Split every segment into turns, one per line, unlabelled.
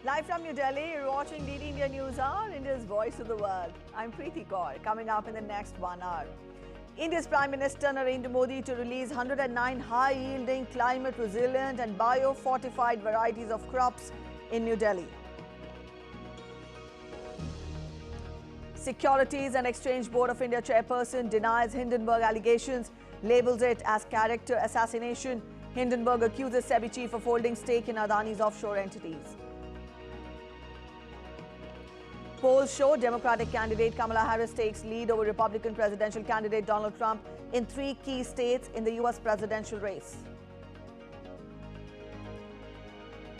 Live from New Delhi, you're watching DD India News Hour, India's voice of the world. I'm Preeti Kaur. Coming up in the next 1 hour. India's Prime Minister Narendra Modi to release 109 high-yielding, climate-resilient and bio-fortified varieties of crops in New Delhi. Securities and Exchange Board of India chairperson denies Hindenburg allegations, labels it as character assassination. Hindenburg accuses SEBI chief of holding stake in Adani's offshore entities. Polls show Democratic candidate Kamala Harris takes lead over Republican presidential candidate Donald Trump in 3 key states in the US presidential race.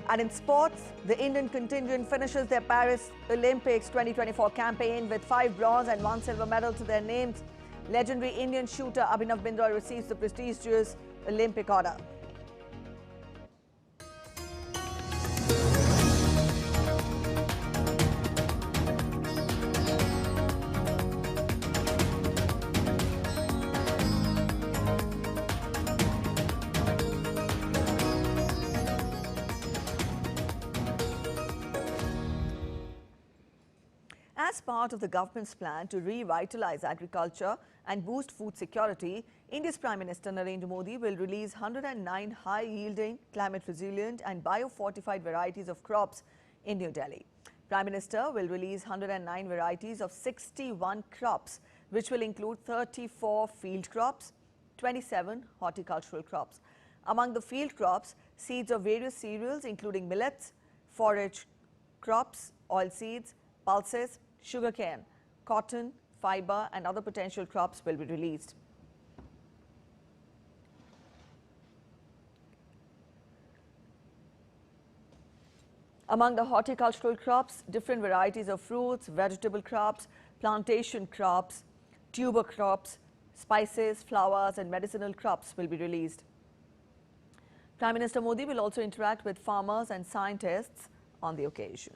And in sports, the Indian contingent finishes their Paris Olympics 2024 campaign with 5 bronze and 1 silver medal to their names. Legendary Indian shooter Abhinav Bindra receives the prestigious Olympic order. As part of the government's plan to revitalize agriculture and boost food security, India's Prime Minister Narendra Modi will release 109 high-yielding, climate-resilient and bio-fortified varieties of crops in New Delhi. Prime Minister will release 109 varieties of 61 crops, which will include 34 field crops, 27 horticultural crops. Among the field crops, seeds of various cereals including millets, forage crops, oilseeds, pulses, sugarcane, cotton, fiber and other potential crops will be released. Among the horticultural crops, different varieties of fruits, vegetable crops, plantation crops, tuber crops, spices, flowers and medicinal crops will be released. Prime Minister Modi will also interact with farmers and scientists on the occasion.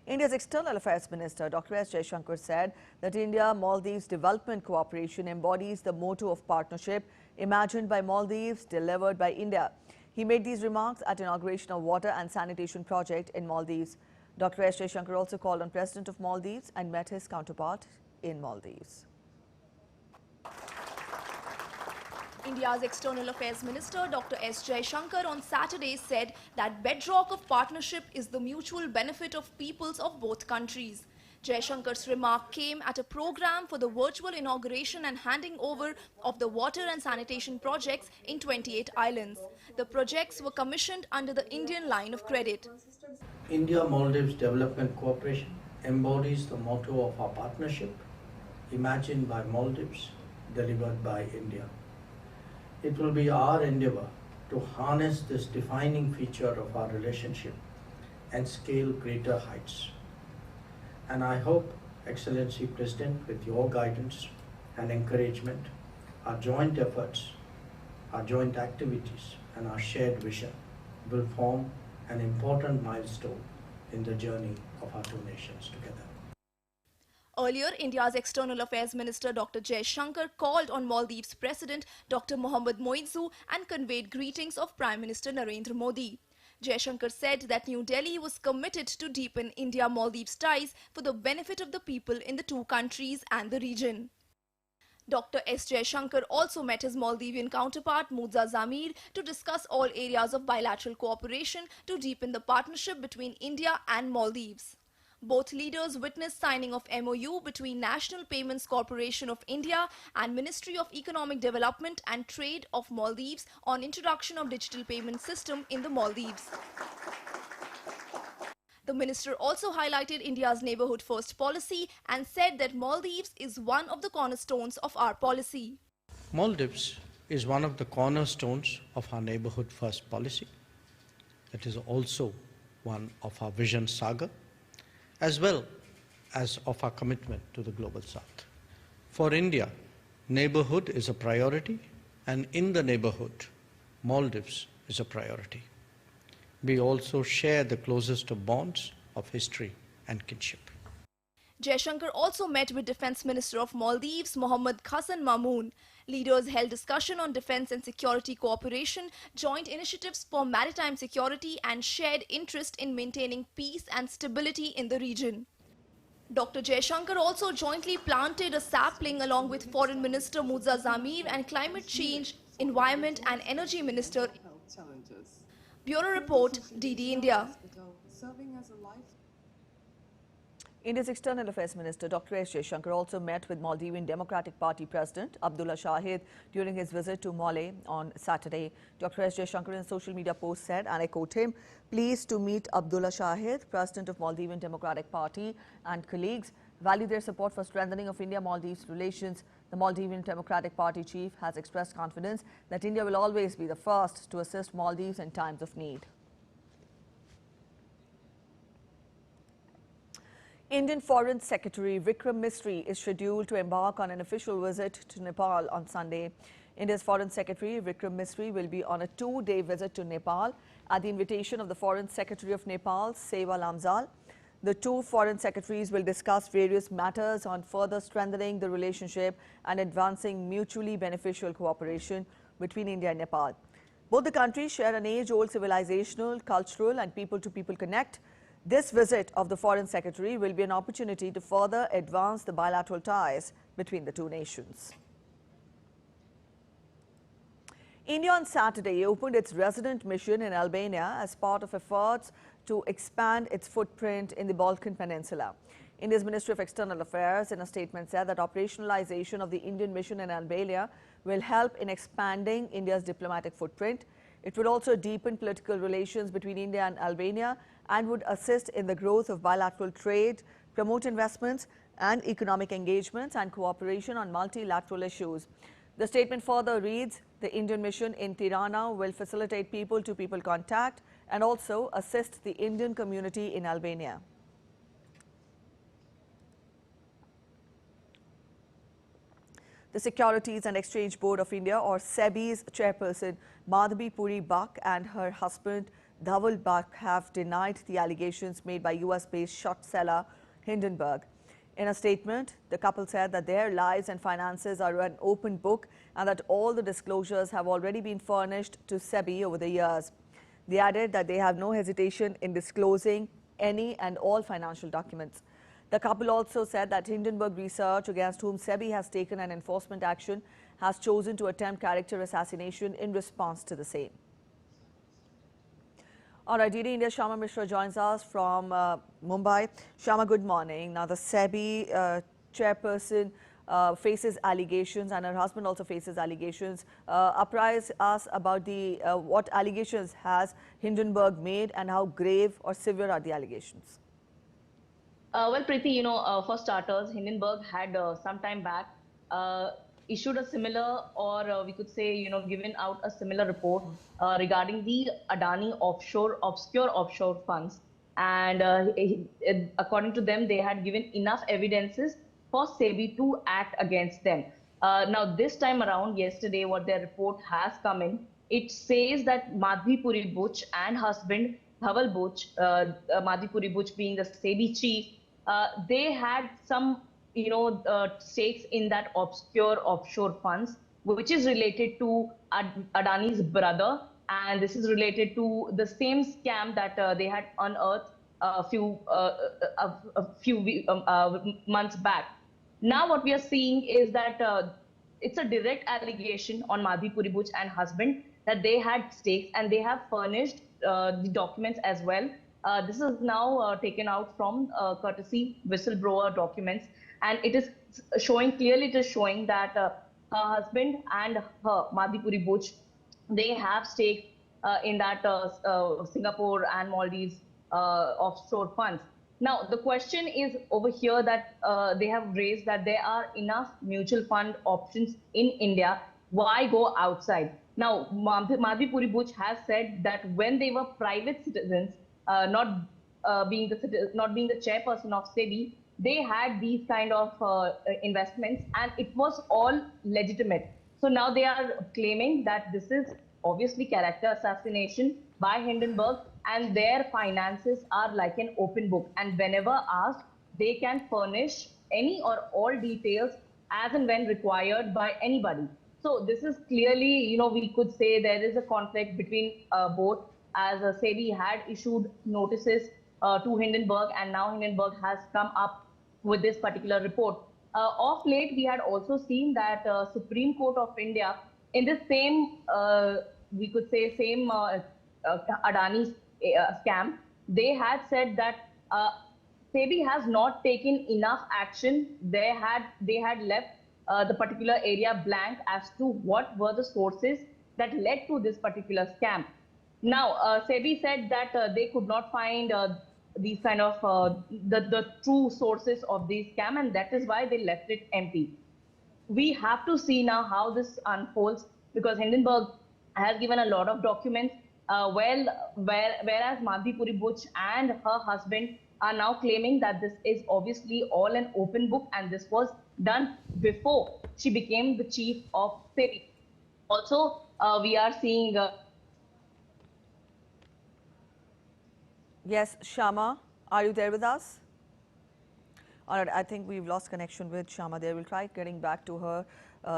India's External Affairs Minister Dr. S. Jaishankar said that India-Maldives development cooperation embodies the motto of partnership imagined by Maldives, delivered by India. He made these remarks at inauguration of water and sanitation project in Maldives. Dr. S. Jaishankar also called on President of Maldives and met his counterpart in Maldives.
India's External Affairs Minister Dr. S. Jaishankar on Saturday said that bedrock of partnership is the mutual benefit of peoples of both countries. Jaishankar's remark came at a program for the virtual inauguration and handing over of the water and sanitation projects in 28 islands. The projects were commissioned under the Indian line of credit.
India-Maldives development cooperation embodies the motto of our partnership, imagined by Maldives, delivered by India. It will be our endeavor to harness this defining feature of our relationship and scale greater heights. And I hope, Excellency President, with your guidance and encouragement, our joint efforts, our joint activities and our shared vision will form an important milestone in the journey of our 2 nations together.
Earlier, India's External Affairs Minister Dr. Jaishankar called on Maldives President Dr. Mohammad Moizu and conveyed greetings of Prime Minister Narendra Modi. Jaishankar said that New Delhi was committed to deepen India-Maldives ties for the benefit of the people in the 2 countries and the region. Dr. S. Jaishankar also met his Maldivian counterpart Muza Zamir to discuss all areas of bilateral cooperation to deepen the partnership between India and Maldives. Both leaders witnessed signing of MOU between National Payments Corporation of India and Ministry of Economic Development and Trade of Maldives on introduction of digital payment system in the Maldives. The minister also highlighted India's neighborhood first policy and said that Maldives is one of the cornerstones of our policy.
Maldives is one of the cornerstones of our neighborhood first policy. It is also one of our vision saga, as well as of our commitment to the global south. For India, neighborhood is a priority, and in the neighborhood, Maldives is a priority. We also share the closest of bonds of history and kinship.
Jaishankar also met with Defence Minister of Maldives, Mohammad Hassan Mamoon. Leaders held discussion on defence and security cooperation, joint initiatives for maritime security and shared interest in maintaining peace and stability in the region. Dr. Jaishankar also jointly planted a sapling along with Foreign Minister Muza Zamir and Climate Change, Environment and Energy Minister. Bureau Report, DD India.
India's External Affairs Minister Dr. S. Jaishankar also met with Maldivian Democratic Party President Abdullah Shahid during his visit to Male on Saturday. Dr. S. Jaishankar in a social media post said, and I quote him, "Pleased to meet Abdullah Shahid, President of Maldivian Democratic Party, and colleagues. Value their support for strengthening of India-Maldives relations. The Maldivian Democratic Party chief has expressed confidence that India will always be the first to assist Maldives in times of need." Indian Foreign Secretary Vikram Misri is scheduled to embark on an official visit to Nepal on Sunday. India's Foreign Secretary Vikram Misri will be on a two-day visit to Nepal at the invitation of the Foreign Secretary of Nepal, Seva Lamzal. The two foreign secretaries will discuss various matters on further strengthening the relationship and advancing mutually beneficial cooperation between India and Nepal. Both the countries share an age-old civilizational, cultural and people-to-people connect. This visit of the Foreign Secretary will be an opportunity to further advance the bilateral ties between the two nations. India on Saturday opened its resident mission in Albania as part of efforts to expand its footprint in the Balkan Peninsula. India's Ministry of External Affairs in a statement said that operationalization of the Indian mission in Albania will help in expanding India's diplomatic footprint. It would also deepen political relations between India and Albania and would assist in the growth of bilateral trade, promote investments and economic engagements and cooperation on multilateral issues. The statement further reads, the Indian mission in Tirana will facilitate people-to-people contact and also assist the Indian community in Albania. The Securities and Exchange Board of India, or SEBI's chairperson Madhabi Puri Buck and her husband Dhaval Buck have denied the allegations made by US-based short seller Hindenburg. In a statement, the couple said that their lives and finances are an open book and that all the disclosures have already been furnished to SEBI over the years. They added that they have no hesitation in disclosing any and all financial documents. The couple also said that Hindenburg Research, against whom SEBI has taken an enforcement action, has chosen to attempt character assassination in response to the same. All right, DD India Shama Mishra joins us from Mumbai. Shama, good morning. Now, the SEBI chairperson faces allegations and her husband also faces allegations. Apprise us about the what allegations has Hindenburg made and how grave or severe are the allegations?
Well, Preeti, for starters, Hindenburg had some time back issued a similar, or we could say, given out a similar report regarding the Adani obscure offshore funds. And according to them, they had given enough evidences for SEBI to act against them. Now, this time around, yesterday, what their report has come in, it says that Madhabi Puri Buch and husband Dhaval Buch, Madhabi Puri Buch being the SEBI chief, they had some stakes in that obscure offshore funds, which is related to Adani's brother, and this is related to the same scam that they had unearthed a few months back. Now what we are seeing is that it's a direct allegation on Madhabi Puri Buch and husband that they had stakes and they have furnished the documents as well. This is now taken out from courtesy whistleblower documents, and it is showing clearly, that her husband and her, Madhabi Puri Buch, they have stakes in that Singapore and Maldives offshore funds. Now, the question is over here that they have raised that there are enough mutual fund options in India. Why go outside? Now, Madhabi Puri Buch has said that when they were private citizens, not being the chairperson of SEBI, they had these kind of investments and it was all legitimate. So now they are claiming that this is obviously character assassination by Hindenburg and their finances are like an open book. And whenever asked, they can furnish any or all details as and when required by anybody. So this is clearly, we could say there is a conflict between both, as SEBI had issued notices to Hindenburg, and now Hindenburg has come up with this particular report. Of late, we had also seen that Supreme Court of India, in the same, we could say, same Adani scam, they had said that SEBI has not taken enough action. They had left the particular area blank as to what were the sources that led to this particular scam. Now, SEBI said that they could not find these kind of the true sources of the scam, and that is why they left it empty. We have to see now how this unfolds, because Hindenburg has given a lot of documents. Whereas Madhi Puri Butch and her husband are now claiming that this is obviously all an open book, and this was done before she became the chief of SEBI. Also, we are seeing.
Yes, Shama, are you there with us? All right, I think we've lost connection with Shama there. We'll try getting back to her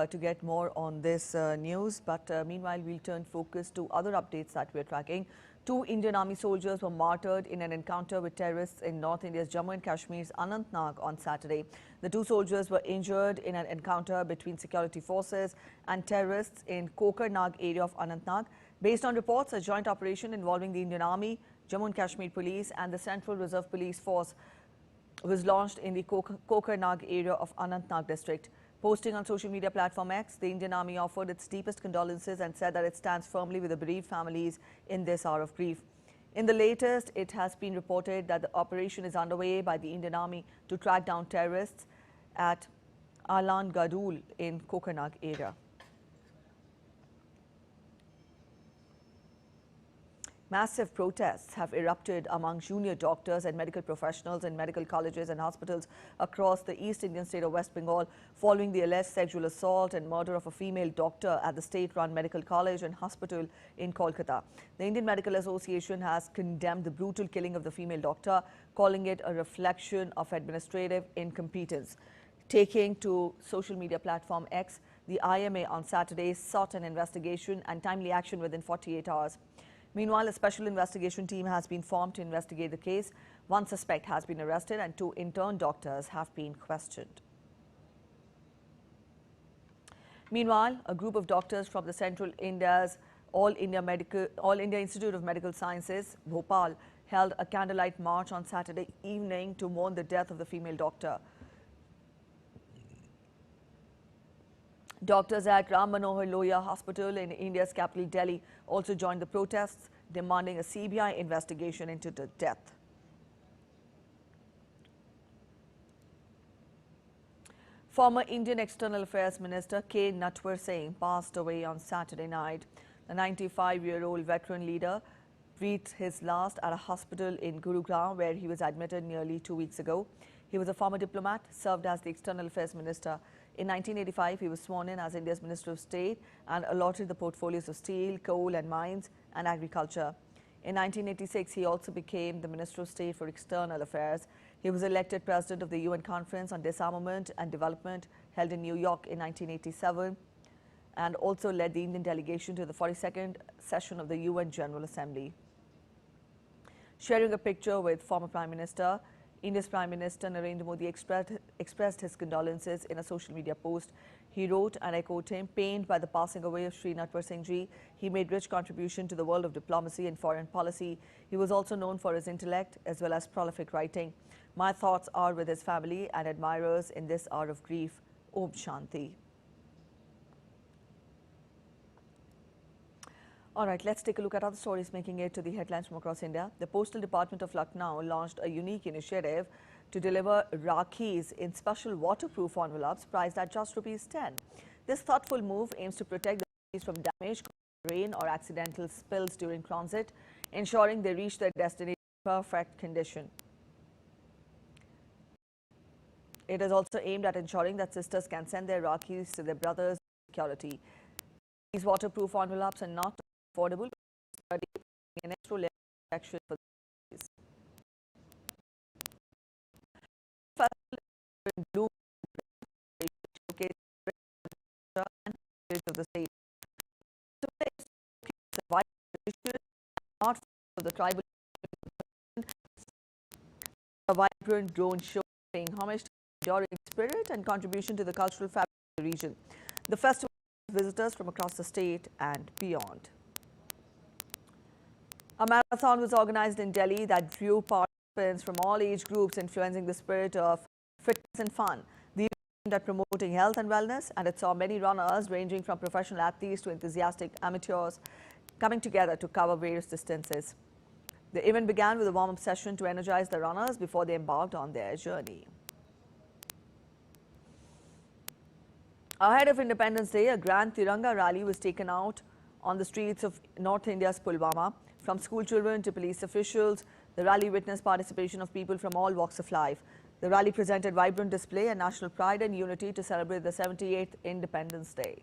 to get more on this news. But meanwhile, we'll turn focus to other updates that we're tracking. 2 Indian Army soldiers were martyred in an encounter with terrorists in North India's Jammu and Kashmir's Anantnag on Saturday. The 2 soldiers were injured in an encounter between security forces and terrorists in Kokarnag area of Anantnag. Based on reports, a joint operation involving the Indian Army, Jammu and Kashmir Police and the Central Reserve Police Force was launched in the Kokarnag area of Anantnag district. Posting on social media platform X, the Indian Army offered its deepest condolences and said that it stands firmly with the bereaved families in this hour of grief. In the latest, it has been reported that the operation is underway by the Indian Army to track down terrorists at Alan Gadul in Kokarnag area. Massive protests have erupted among junior doctors and medical professionals in medical colleges and hospitals across the East Indian state of West Bengal following the alleged sexual assault and murder of a female doctor at the state-run medical college and hospital in Kolkata. The Indian Medical Association has condemned the brutal killing of the female doctor, calling it a reflection of administrative incompetence. Taking to social media platform X, the IMA on Saturday sought an investigation and timely action within 48 hours. Meanwhile, a special investigation team has been formed to investigate the case. 1 suspect has been arrested and 2 intern doctors have been questioned. Meanwhile, a group of doctors from the Central India's All India Institute of Medical Sciences, Bhopal, held a candlelight march on Saturday evening to mourn the death of the female doctor. Doctors at Ram Manohar Lohia Hospital in India's capital Delhi also joined the protests, demanding a CBI investigation into the death. Former Indian External Affairs Minister K. Natwar Singh passed away on Saturday night. The 95-year-old veteran leader breathed his last at a hospital in Gurugram, where he was admitted nearly 2 weeks ago. He was a former diplomat, served as the External Affairs Minister. In 1985, he was sworn in as India's Minister of State and allotted the portfolios of steel, coal and mines and agriculture. In 1986, he also became the Minister of State for External Affairs. He was elected President of the UN Conference on Disarmament and Development held in New York in 1987 and also led the Indian delegation to the 42nd session of the UN General Assembly. Sharing a picture with former Prime Minister, India's Prime Minister Narendra Modi expressed his condolences in a social media post. He wrote, and I quote him, "Pained by the passing away of Shri Natwar Singh Ji, he made rich contribution to the world of diplomacy and foreign policy. He was also known for his intellect as well as prolific writing. My thoughts are with his family and admirers in this hour of grief. Om Shanti." All right, let's take a look at other stories making it to the headlines from across India. The Postal Department of Lucknow launched a unique initiative to deliver Rakhis in special waterproof envelopes priced at just ₹10. This thoughtful move aims to protect the Rakhis from damage, rain or accidental spills during transit, ensuring they reach their destination in perfect condition. It is also aimed at ensuring that sisters can send their Rakhis to their brothers with security. These waterproof envelopes are not affordable, an extra layer of protection for the blue showcase and heritage of the state. The white art of the tribal, a vibrant drone show paying homage to the enduring spirit and contribution to the cultural fabric of the region. The festival brings visitors from across the state and beyond. A marathon was organized in Delhi that drew participants from all age groups, influencing the spirit of fitness and fun. The event aimed at promoting health and wellness, and it saw many runners ranging from professional athletes to enthusiastic amateurs coming together to cover various distances. The event began with a warm-up session to energize the runners before they embarked on their journey. Ahead of Independence Day, a grand Tiranga rally was taken out on the streets of North India's Pulwama. From school children to police officials, the rally witnessed participation of people from all walks of life. The rally presented vibrant display and national pride and unity to celebrate the 78th Independence Day.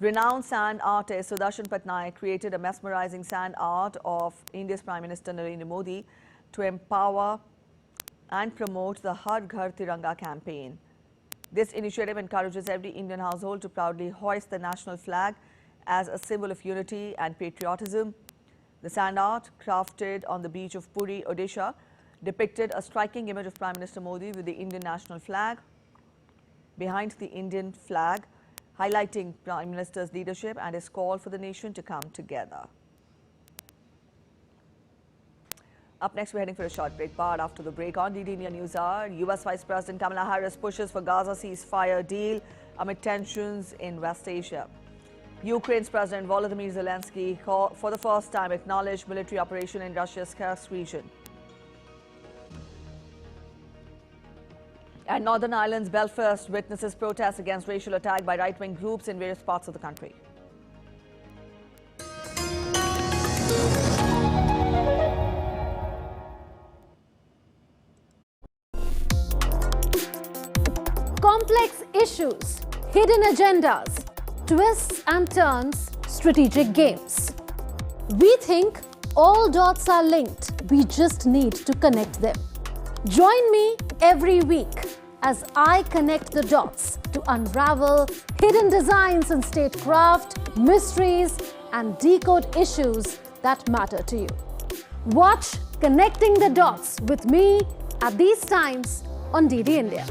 Renowned sand artist Sudarshan Patnaik created a mesmerizing sand art of India's Prime Minister Narendra Modi to empower and promote the Har Ghar Tiranga campaign. This initiative encourages every Indian household to proudly hoist the national flag as a symbol of unity and patriotism. The sand art, crafted on the beach of Puri, Odisha, depicted a striking image of Prime Minister Modi with the Indian national flag behind the Indian flag, highlighting Prime Minister's leadership and his call for the nation to come together. Up next, we're heading for a short break. But after the break on DD India News Hour, US Vice President Kamala Harris pushes for Gaza ceasefire deal amid tensions in West Asia. Ukraine's President Volodymyr Zelensky for the first time acknowledged military operation in Russia's Kursk region. And Northern Ireland's Belfast witnesses protests against racial attack by right-wing groups in various parts of the country.
Complex issues, hidden agendas, twists and turns, strategic games. We think all dots are linked. We just need to connect them. Join me every week as I connect the dots to unravel hidden designs in statecraft, mysteries, and decode issues that matter to you. Watch Connecting the Dots with me at these times on DD India.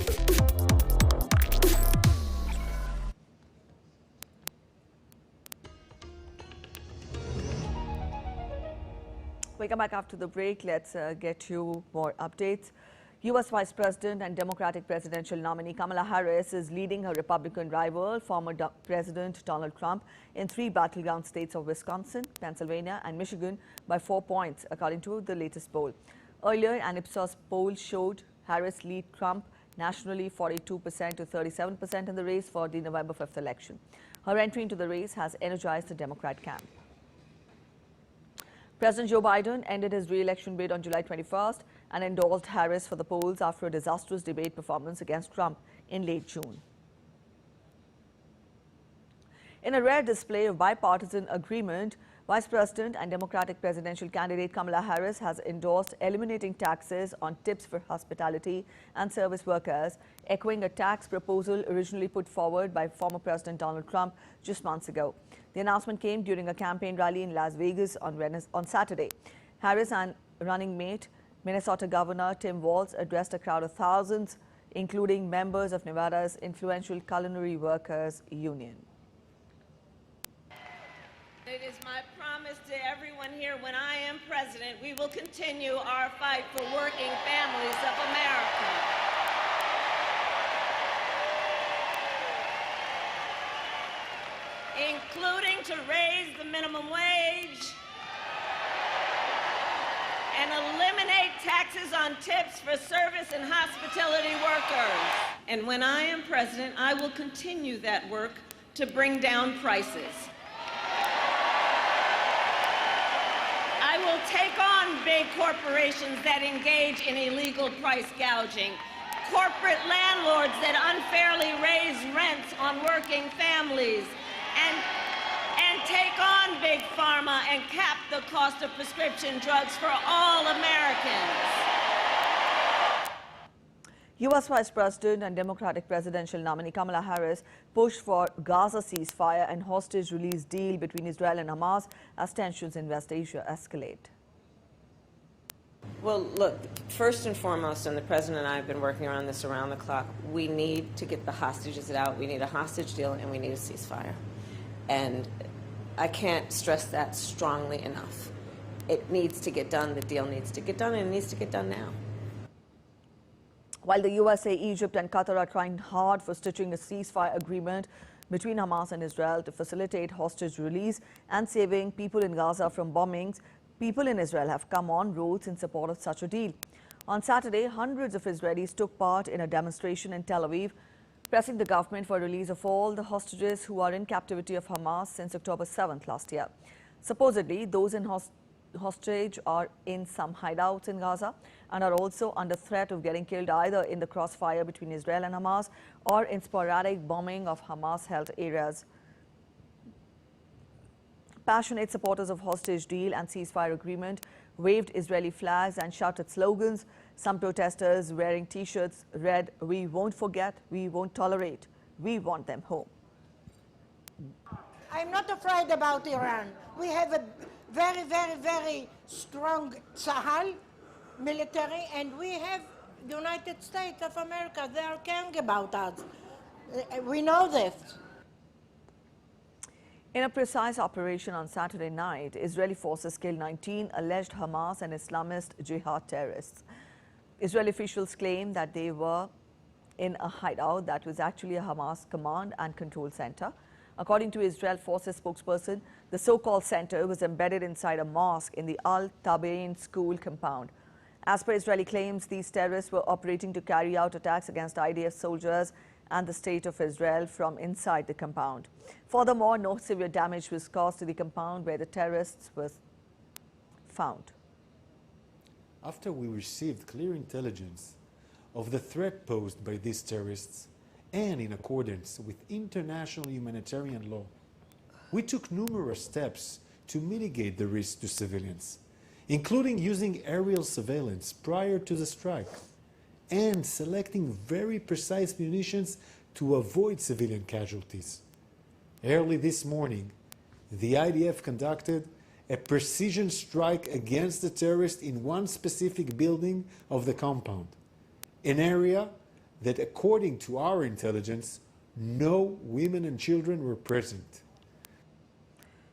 We come back after the break. Let's get you more updates. U.S. Vice President and Democratic presidential nominee Kamala Harris is leading her Republican rival, former President Donald Trump, in 3 battleground states of Wisconsin, Pennsylvania and Michigan by 4 points, according to the latest poll. Earlier, an Ipsos poll showed Harris lead Trump nationally 42% to 37% in the race for the November 5th election. Her entry into the race has energized the Democrat camp. President Joe Biden ended his re-election bid on July 21st and endorsed Harris for the polls after a disastrous debate performance against Trump in late June. In a rare display of bipartisan agreement, Vice President and Democratic presidential candidate Kamala Harris has endorsed eliminating taxes on tips for hospitality and service workers, echoing a tax proposal originally put forward by former President Donald Trump just months ago. The announcement came during a campaign rally in Las Vegas on Saturday. Harris and running mate, Minnesota Governor Tim Walz, addressed a crowd of thousands, including members of Nevada's influential Culinary Workers Union.
It is my promise to everyone here, when I am president, we will continue our fight for working families of America. Including to raise the minimum wage and eliminate taxes on tips for service and hospitality workers. And when I am president, I will continue that work to bring down prices. I will take on big corporations that engage in illegal price gouging, corporate landlords that unfairly raise rents on working families, and take on big pharma and cap the cost of prescription drugs for all Americans.
U.S. Vice President and Democratic presidential nominee Kamala Harris pushed for Gaza ceasefire and hostage release deal between Israel and Hamas as tensions in West Asia escalate.
Well, look, first and foremost, and the President and I have been working on this around the clock, we need to get the hostages out. We need a hostage deal and we need a ceasefire. And I can't stress that strongly enough. It needs to get done, the deal needs to get done, and it needs to get done now.
While the USA, Egypt and Qatar are trying hard for stitching a ceasefire agreement between Hamas and Israel to facilitate hostage release and saving people in Gaza from bombings, people in Israel have come on roads in support of such a deal. On Saturday, hundreds of Israelis took part in a demonstration in Tel Aviv, pressing the government for release of all the hostages who are in captivity of Hamas since October 7th last year. Supposedly, those in hostage are in some hideouts in Gaza and are also under threat of getting killed either in the crossfire between Israel and Hamas or in sporadic bombing of Hamas-held areas. Passionate supporters of hostage deal and ceasefire agreement waved Israeli flags and shouted slogans. Some protesters wearing T-shirts read, "We won't forget, we won't tolerate, we want them home."
I'm not afraid about Iran. We have a very, very, very strong Sahel military, and we have the United States of America. They are caring about us. We know this.
In a precise operation on Saturday night, Israeli forces killed 19 alleged Hamas and Islamist jihad terrorists. Israeli officials claim that they were in a hideout that was actually a Hamas command and control center. According to Israel Forces spokesperson, the so-called center was embedded inside a mosque in the Al-Tabain school compound. As per Israeli claims, these terrorists were operating to carry out attacks against IDF soldiers and the state of Israel from inside the compound. Furthermore, no severe damage was caused to the compound where the terrorists were found.
After we received clear intelligence of the threat posed by these terrorists, and in accordance with international humanitarian law, we took numerous steps to mitigate the risk to civilians, including using aerial surveillance prior to the strike and selecting very precise munitions to avoid civilian casualties. Early this morning, the IDF conducted a precision strike against the terrorists in one specific building of the compound, an area that, according to our intelligence, no women and children were present.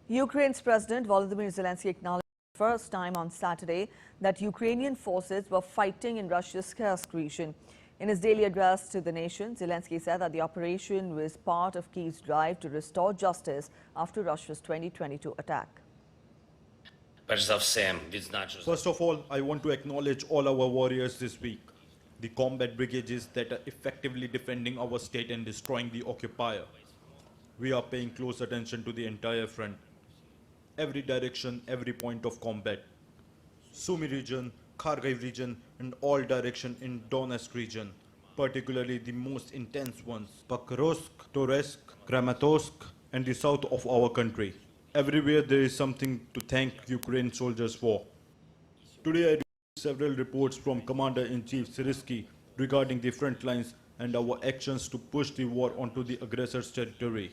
Ukraine's President Volodymyr Zelensky acknowledged for the first time on Saturday that Ukrainian forces were fighting in Russia's Kursk region. In his daily address to the nation, Zelensky said that the operation was part of Kyiv's drive to restore justice after Russia's 2022 attack.
First of all, I want to acknowledge all our warriors this week, the combat brigades that are effectively defending our state and destroying the occupier. We are paying close attention to the entire front, every direction, every point of combat. Sumy region, Kharkiv region, and all direction in Donetsk region, particularly the most intense ones, Pakrovsk, Toretsk, Kramatorsk, and the south of our country. Everywhere there is something to thank Ukraine soldiers for. Today I received several reports from Commander-in-Chief Syrsky regarding the front lines and our actions to push the war onto the aggressor's territory.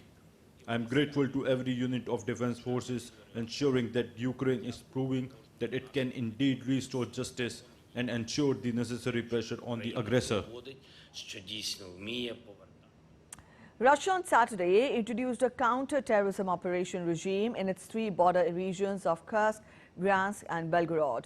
I am grateful to every unit of defense forces ensuring that Ukraine is proving that it can indeed restore justice and ensure the necessary pressure on the aggressor.
Russia on Saturday introduced a counter-terrorism operation regime in its three border regions of Kursk, Bryansk and Belgorod.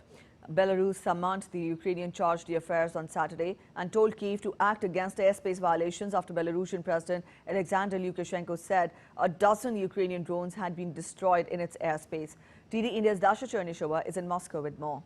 Belarus summoned the Ukrainian chargé d'affaires on Saturday and told Kyiv to act against airspace violations after Belarusian President Alexander Lukashenko said a dozen Ukrainian drones had been destroyed in its airspace. DD India's Dasha Chernysheва is in Moscow with more.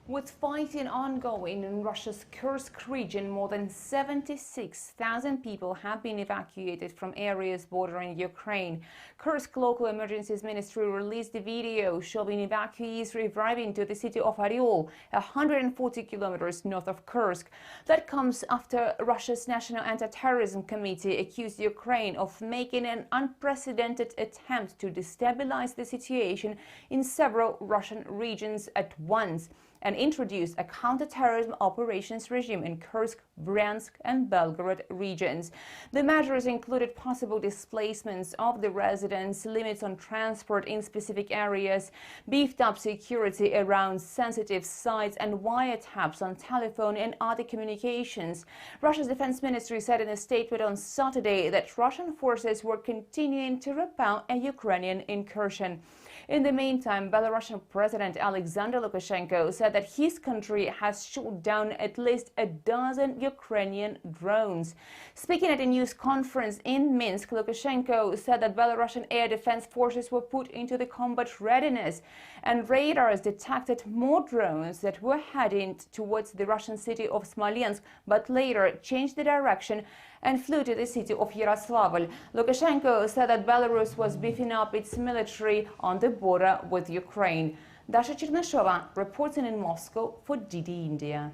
With fighting ongoing in Russia's Kursk region, more than 76,000 people have been evacuated from areas bordering Ukraine. Kursk local emergencies ministry released a video showing evacuees arriving to the city of Oryol, 140 kilometers north of Kursk. That comes after Russia's National Anti-Terrorism Committee accused Ukraine of making an unprecedented attempt to destabilize the situation in several Russian regions at once. and introduced a counter-terrorism operations regime in Kursk, Bryansk and Belgorod regions. The measures included possible displacements of the residents, limits on transport in specific areas, beefed up security around sensitive sites and wiretaps on telephone and other communications. Russia's defense ministry said in a statement on Saturday that Russian forces were continuing to repel a Ukrainian incursion. In the meantime, Belarusian President Alexander Lukashenko said that his country has shot down at least a dozen Ukrainian drones. Speaking at a news conference in Minsk, Lukashenko said that Belarusian air defense forces were put into the combat readiness, and radars detected more drones that were heading towards the Russian city of Smolensk, but later changed the direction and flew to the city of Yaroslavl. Lukashenko said that Belarus was beefing up its military on the border with Ukraine. Dasha Chernashova reporting in Moscow for DD India.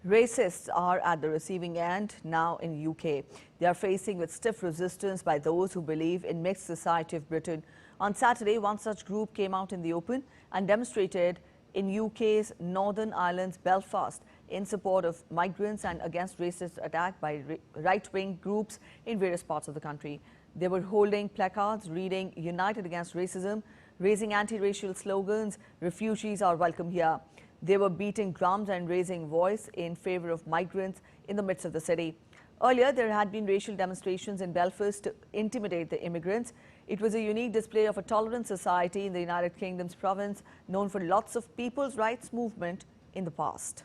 Racists are at the receiving end now in UK. They are facing with stiff resistance by those who believe in mixed society of Britain. On Saturday, one such group came out in the open and demonstrated in UK's Northern Ireland's Belfast in support of migrants and against racist attack by right-wing groups in various parts of the country. They were holding placards reading "United Against Racism," raising anti-racial slogans, "Refugees are welcome here." They were beating drums and raising voice in favor of migrants in the midst of the city. Earlier, there had been racial demonstrations in Belfast to intimidate the immigrants. It was a unique display of a tolerant society in the United Kingdom's province, known for lots of people's rights movement in the past.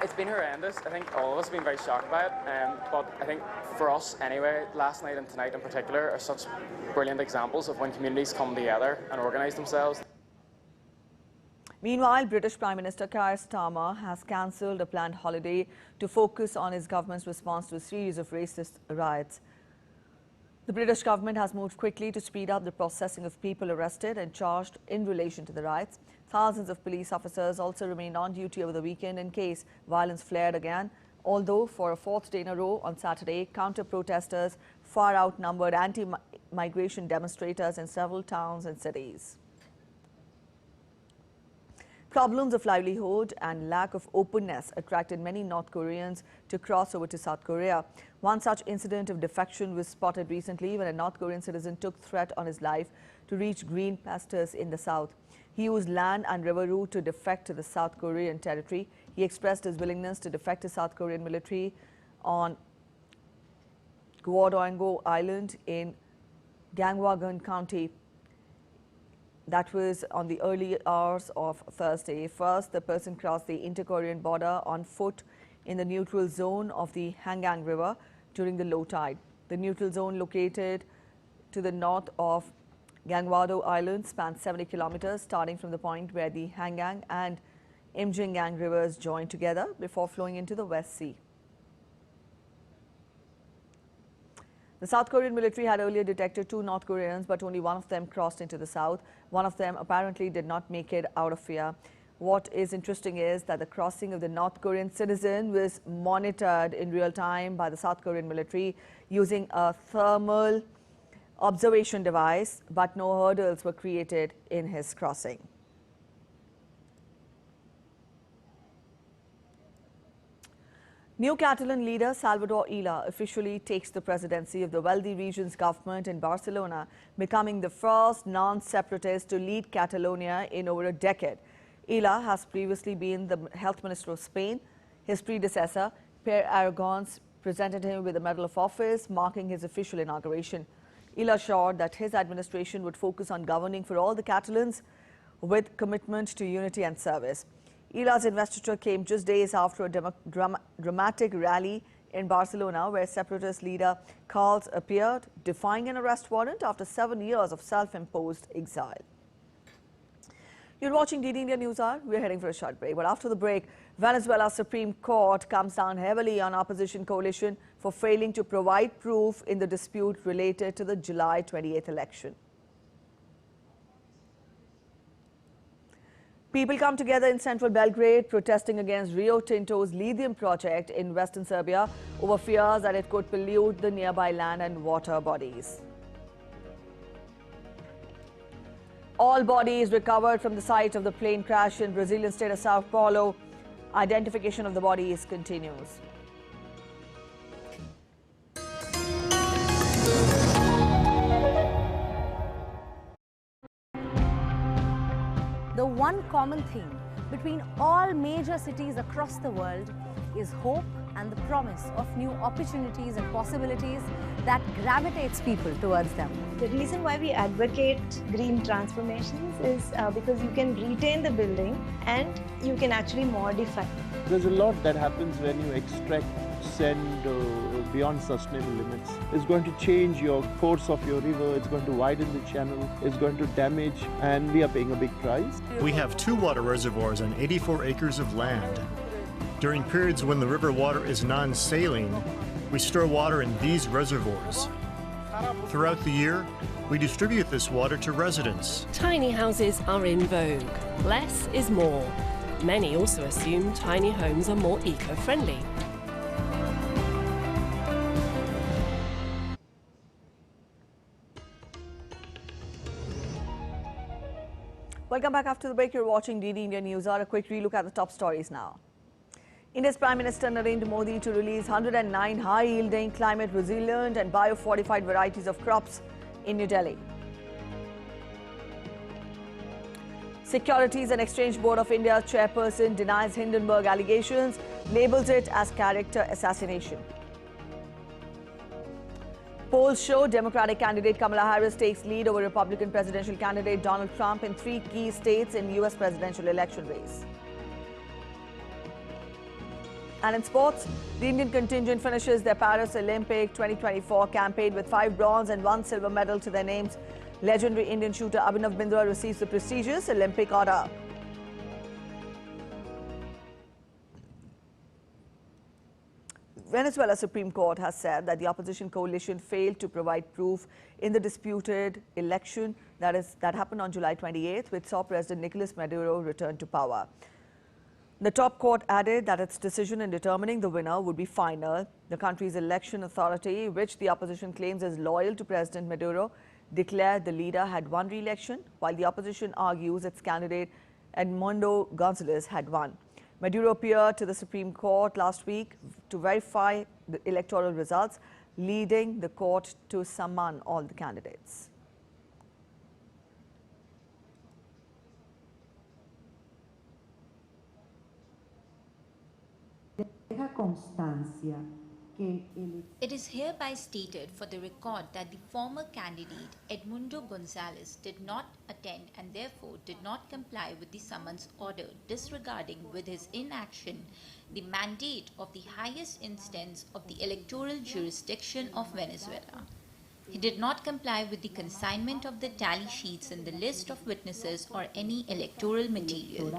It's been horrendous. I think all of us have been very shocked by it, but I think for us anyway, last night and tonight in particular are such brilliant examples of when communities come together and organise themselves.
Meanwhile, British Prime Minister Keir Starmer has cancelled a planned holiday to focus on his government's response to a series of racist riots. The British government has moved quickly to speed up the processing of people arrested and charged in relation to the riots. Thousands of police officers also remained on duty over the weekend in case violence flared again, although for a fourth day in a row on Saturday, counter-protesters far outnumbered anti-migration demonstrators in several towns and cities. Problems of livelihood and lack of openness attracted many North Koreans to cross over to South Korea. One such incident of defection was spotted recently when a North Korean citizen took threat on his life to reach green pastures in the south. He used land and river route to defect to the South Korean territory. He expressed his willingness to defect to South Korean military on Doordarshan Island in Gangwon County. That was on the early hours of Thursday. First, the person crossed the inter-Korean border on foot in the neutral zone of the Hangang River during the low tide. The neutral zone, located to the north of Gangwon Island, spans 70 kilometers, starting from the point where the Hangang and Imjingang rivers join together before flowing into the West Sea. The South Korean military had earlier detected 2 North Koreans, but only one of them crossed into the south. One of them apparently did not make it out of fear. What is interesting is that the crossing of the North Korean citizen was monitored in real time by the South Korean military using a thermal observation device, but no hurdles were created in his crossing. New Catalan leader Salvador Illa officially takes the presidency of the wealthy region's government in Barcelona, becoming the first non-separatist to lead Catalonia in over a decade. Illa has previously been the health minister of Spain. His predecessor, Pere Aragonès, presented him with a Medal of Office, marking his official inauguration. Illa assured that his administration would focus on governing for all the Catalans with commitment to unity and service. Illa's investiture came just days after a dramatic rally in Barcelona where separatist leader Carles appeared, defying an arrest warrant after 7 years of self-imposed exile. You're watching DD India News Hour. We're heading for a short break. But after the break, Venezuela's Supreme Court comes down heavily on opposition coalition for failing to provide proof in the dispute related to the July 28th election. People come together in central Belgrade protesting against Rio Tinto's lithium project in western Serbia over fears that it could pollute the nearby land and water bodies. All bodies recovered from the site of the plane crash in Brazilian state of Sao Paulo. Identification of the bodies continues.
The one common theme between all major cities across the world is hope and the promise of new opportunities and possibilities that gravitates people towards them.
The reason why we advocate green transformations is because you can retain the building and you can actually modify.
There's a lot that happens when you extract sand beyond sustainable limits. It's going to change your course of your river, it's going to widen the channel, it's going to damage, and we are paying a big price.
We have 2 water reservoirs on 84 acres of land. During periods when the river water is non-saline, we store water in these reservoirs. Throughout the year, we distribute this water to residents.
Tiny houses are in vogue. Less is more. Many also assume tiny homes are more eco-friendly.
Welcome back after the break. You're watching DD India News Hour. A quick relook at the top stories now. India's Prime Minister Narendra Modi to release 109 high-yielding, climate-resilient and bio-fortified varieties of crops in New Delhi. Securities and Exchange Board of India chairperson denies Hindenburg allegations, labels it as character assassination. Polls show Democratic candidate Kamala Harris takes lead over Republican presidential candidate Donald Trump in 3 key states in U.S. presidential election race. And in sports, the Indian contingent finishes their Paris Olympic 2024 campaign with 5 bronze and 1 silver medal to their names. Legendary Indian shooter Abhinav Bindra receives the prestigious Olympic order. Venezuela Supreme Court has said that the opposition coalition failed to provide proof in the disputed election that happened on July 28th, which saw President Nicolas Maduro return to power. The top court added that its decision in determining the winner would be final. The country's election authority, which the opposition claims is loyal to President Maduro, declared the leader had won re-election, while the opposition argues its candidate Edmundo Gonzalez had won. Maduro appeared to the Supreme Court last week to verify the electoral results, leading the court to summon all the candidates.
It is hereby stated for the record that the former candidate Edmundo Gonzalez did not attend and therefore did not comply with the summons order, disregarding with his inaction the mandate of the highest instance of the electoral jurisdiction of Venezuela. He did not comply with the consignment of the tally sheets in the list of witnesses or any electoral material.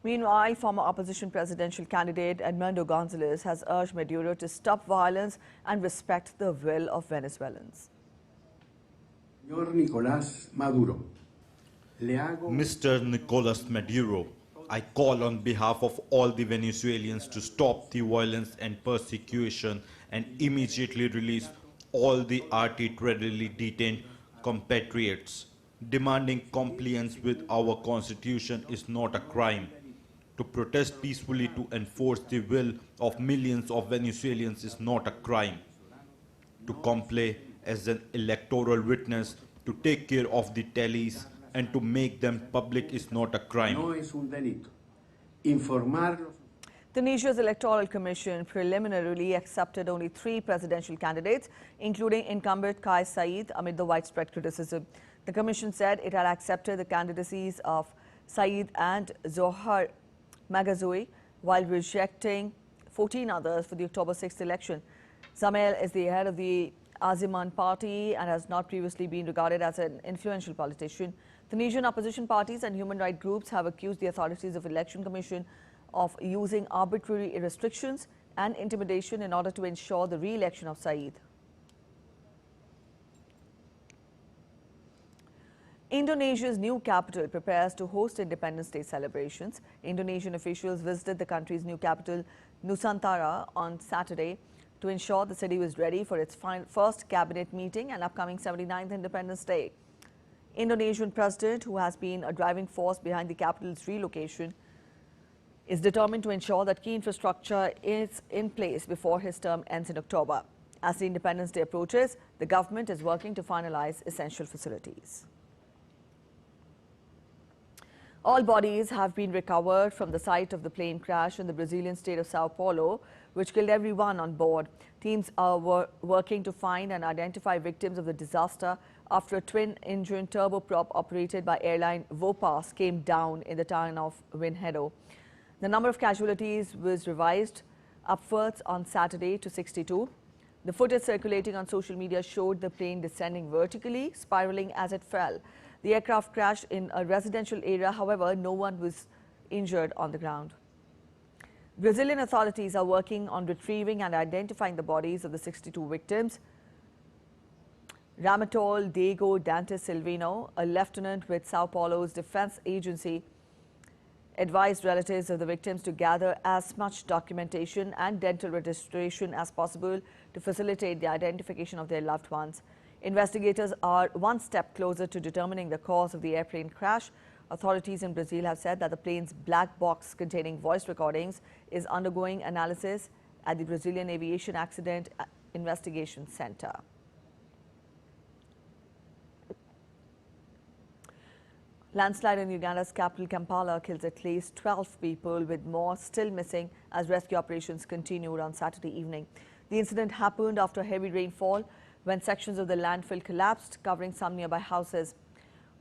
Meanwhile, former opposition presidential candidate Edmundo Gonzalez has urged Maduro to stop violence and respect the will of Venezuelans.
Mr. Nicolas Maduro, I call on behalf of all the Venezuelans to stop the violence and persecution and immediately release all the arbitrarily detained compatriots. Demanding compliance with our constitution is not a crime. To protest peacefully to enforce the will of millions of Venezuelans is not a crime. To comply as an electoral witness, to take care of the tallies and to make them public is not a crime.
Tunisia's Electoral Commission preliminarily accepted only 3 presidential candidates, including incumbent Kais Saied, amid the widespread criticism. The Commission said it had accepted the candidacies of Saied and Zohar Maghazoui, while rejecting 14 others for the October 6th election. Zamel is the head of the Aziman party and has not previously been regarded as an influential politician. Tunisian opposition parties and human rights groups have accused the authorities of Election Commission of using arbitrary restrictions and intimidation in order to ensure the re-election of Saied. Indonesia's new capital prepares to host Independence Day celebrations. Indonesian officials visited the country's new capital, Nusantara, on Saturday to ensure the city was ready for its first cabinet meeting and upcoming 79th Independence Day. Indonesian president, who has been a driving force behind the capital's relocation, is determined to ensure that key infrastructure is in place before his term ends in October. As the Independence Day approaches, the government is working to finalize essential facilities. All bodies have been recovered from the site of the plane crash in the Brazilian state of Sao Paulo, which killed everyone on board. Teams are working to find and identify victims of the disaster after a twin-engine turboprop operated by airline Vopas came down in the town of Vinhedo. The number of casualties was revised upwards on Saturday to 62. The footage circulating on social media showed the plane descending vertically, spiraling as it fell. The aircraft crashed in a residential area. However, no one was injured on the ground. Brazilian authorities are working on retrieving and identifying the bodies of the 62 victims. Ramatol Diego Dantes Silvino, a lieutenant with Sao Paulo's defense agency, advised relatives of the victims to gather as much documentation and dental registration as possible to facilitate the identification of their loved ones. Investigators are one step closer to determining the cause of the airplane crash. Authorities in Brazil have said that the plane's black box containing voice recordings is undergoing analysis at the Brazilian Aviation Accident Investigation Center. Landslide in Uganda's capital Kampala kills at least 12 people, with more still missing as rescue operations continued on Saturday evening. The incident happened after heavy rainfall when sections of the landfill collapsed, covering some nearby houses.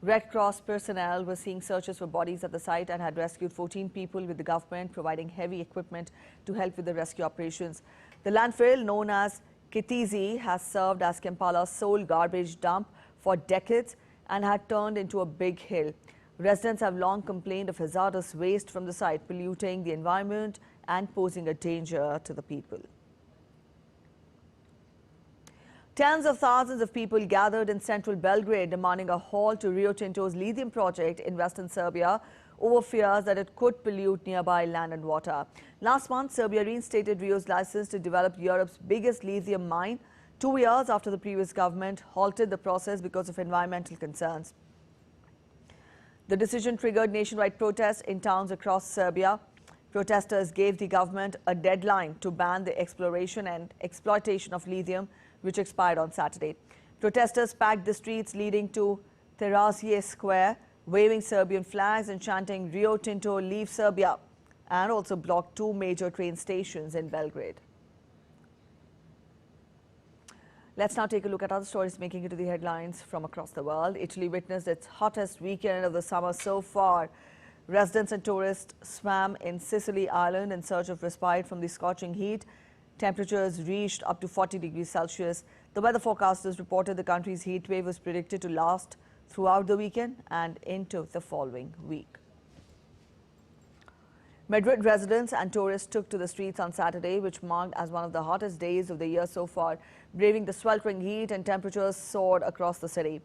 Red Cross personnel were seeing searches for bodies at the site and had rescued 14 people, with the government providing heavy equipment to help with the rescue operations. The landfill, known as Kitizi, has served as Kampala's sole garbage dump for decades and had turned into a big hill. Residents have long complained of hazardous waste from the site, polluting the environment and posing a danger to the people. Tens of thousands of people gathered in central Belgrade demanding a halt to Rio Tinto's lithium project in western Serbia over fears that it could pollute nearby land and water. Last month, Serbia reinstated Rio's license to develop Europe's biggest lithium mine, 2 years after the previous government halted the process because of environmental concerns. The decision triggered nationwide protests in towns across Serbia. Protesters gave the government a deadline to ban the exploration and exploitation of lithium, which expired on Saturday. Protesters packed the streets leading to Terazije Square, waving Serbian flags and chanting "Rio Tinto, leave Serbia," and also blocked 2 major train stations in Belgrade. Let's now take a look at other stories making it to the headlines from across the world. Italy witnessed its hottest weekend of the summer so far. Residents and tourists swam in Sicily Island in search of respite from the scorching heat. Temperatures reached up to 40 degrees Celsius. The weather forecasters reported the country's heat wave was predicted to last throughout the weekend and into the following week. Madrid residents and tourists took to the streets on Saturday, which marked as one of the hottest days of the year so far. Braving the sweltering heat, and temperatures soared across the city.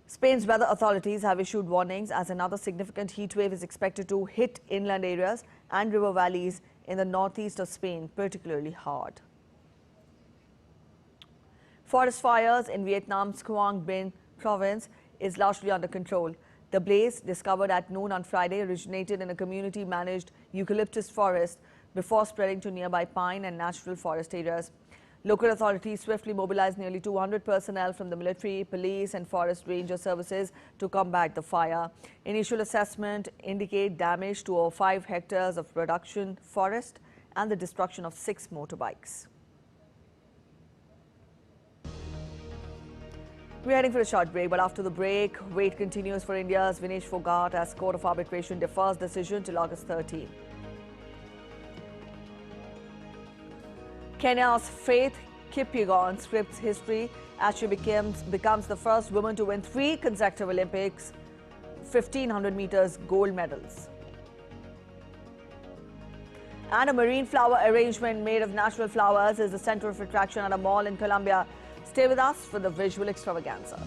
Spain's weather authorities have issued warnings as another significant heat wave is expected to hit inland areas and river valleys in the northeast of Spain particularly hard. Forest fires in Vietnam's Quang Binh province is largely under control. The blaze, discovered at noon on Friday, originated in a community-managed eucalyptus forest before spreading to nearby pine and natural forest areas. Local authorities swiftly mobilized nearly 200 personnel from the military, police and forest ranger services to combat the fire. Initial assessment indicate damage to over 5 hectares of production forest and the destruction of 6 motorbikes. We're heading for a short break, but after the break, wait continues for India's Vinesh Phogat as Court of Arbitration defers decision till August 13. Kenya's Faith Kipyegon scripts history as she becomes the first woman to win 3 consecutive Olympics 1500 meters gold medals. And a marine flower arrangement made of natural flowers is the center of attraction at a mall in Colombia. Stay with us for the visual extravaganza.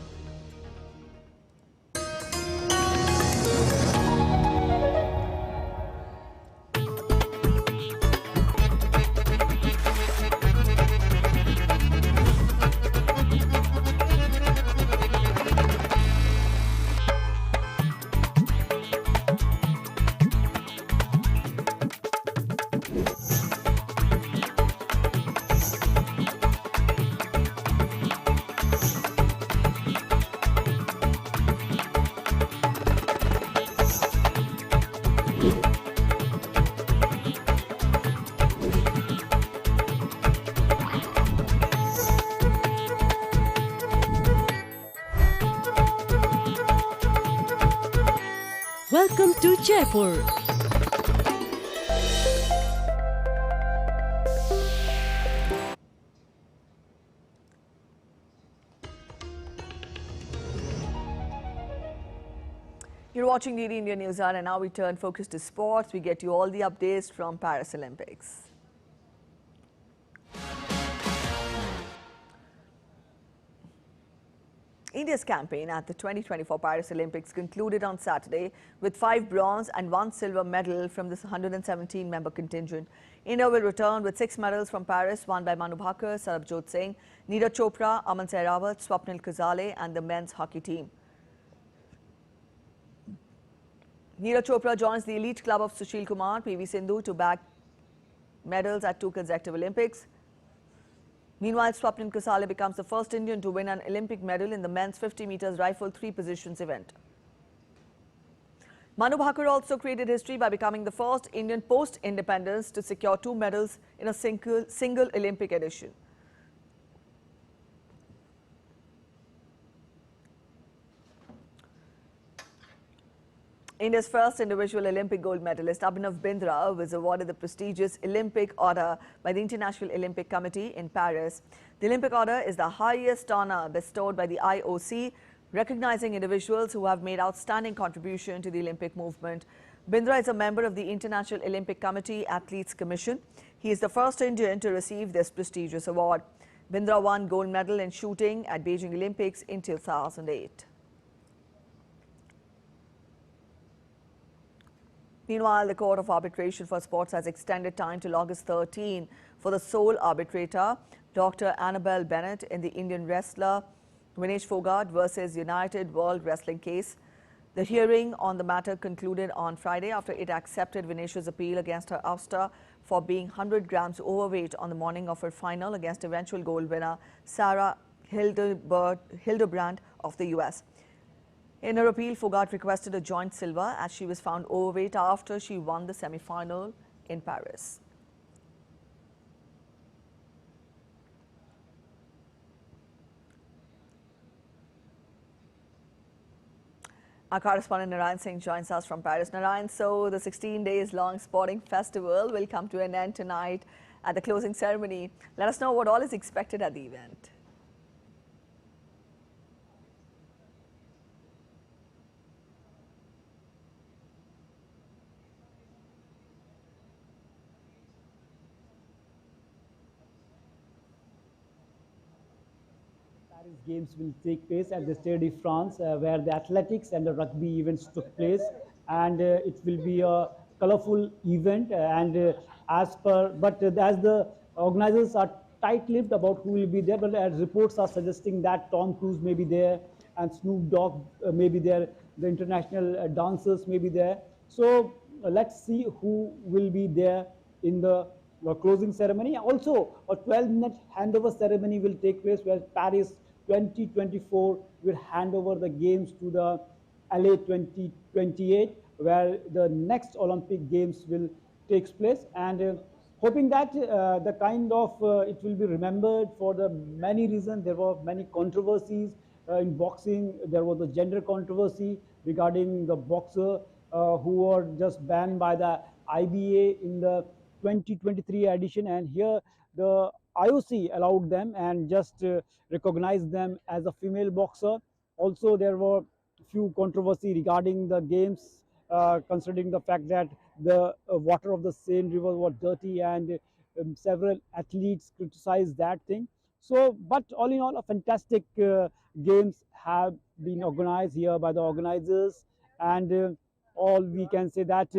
Welcome to Jaipur.
You're watching DD India News Hour, and now we turn focus to sports. We get you all the updates from Paris Olympics. India's campaign at the 2024 Paris Olympics concluded on Saturday with 5 bronze and 1 silver medal from this 117-member contingent. India will return with 6 medals from Paris, won by Manu Bhaker, Sarabjot Singh, Neeraj Chopra, Aman Sehrawat, Swapnil Khazale and the men's hockey team. Neeraj Chopra joins the elite club of Sushil Kumar, PV Sindhu to bag medals at 2 consecutive Olympics. Meanwhile, Swapnil Khazale becomes the first Indian to win an Olympic medal in the men's 50 meters rifle 3 positions event. Manu Bhaker also created history by becoming the first Indian post-independence to secure 2 medals in a single Olympic edition. India's first individual Olympic gold medalist Abhinav Bindra was awarded the prestigious Olympic Order by the International Olympic Committee in Paris. The Olympic Order is the highest honor bestowed by the IOC, recognizing individuals who have made outstanding contribution to the Olympic movement. Bindra is a member of the International Olympic Committee Athletes Commission. He is the first Indian to receive this prestigious award. Bindra won gold medal in shooting at Beijing Olympics in 2008. Meanwhile, the Court of Arbitration for Sports has extended time till August 13 for the sole arbitrator, Dr. Annabelle Bennett, in the Indian wrestler Vinesh Fogart versus United World Wrestling case. The hearing on the matter concluded on Friday after it accepted Vinesh's appeal against her ouster for being 100 grams overweight on the morning of her final against eventual gold winner Sarah Hildebrand of the US. In her appeal, Fogart requested a joint silver as she was found overweight after she won the semi-final in Paris. Our correspondent Narayan Singh joins us from Paris. Narayan, so the 16 days long sporting festival will come to an end tonight at the closing ceremony. Let us know what all is expected at the event.
Games will take place at the Stade de France, where the athletics and the rugby events took place, and it will be a colorful event. As the organizers are tight-lipped about who will be there, but as reports are suggesting that Tom Cruise may be there and Snoop Dogg may be there, the international dancers may be there. So let's see who will be there in the closing ceremony. Also, a 12-minute handover ceremony will take place where Paris 2024 will hand over the games to the LA 2028, where the next Olympic Games will take place, and hoping that the kind of it will be remembered for the many reasons. There were many controversies in boxing. There was a gender controversy regarding the boxer who were just banned by the IBA in the 2023 edition, and here the IOC allowed them and just recognized them as a female boxer. Also, there were few controversy regarding the games, considering the fact that the water of the Seine River was dirty, and several athletes criticized that thing. So, but all in all, a fantastic games have been organized here by the organizers, and all we can say that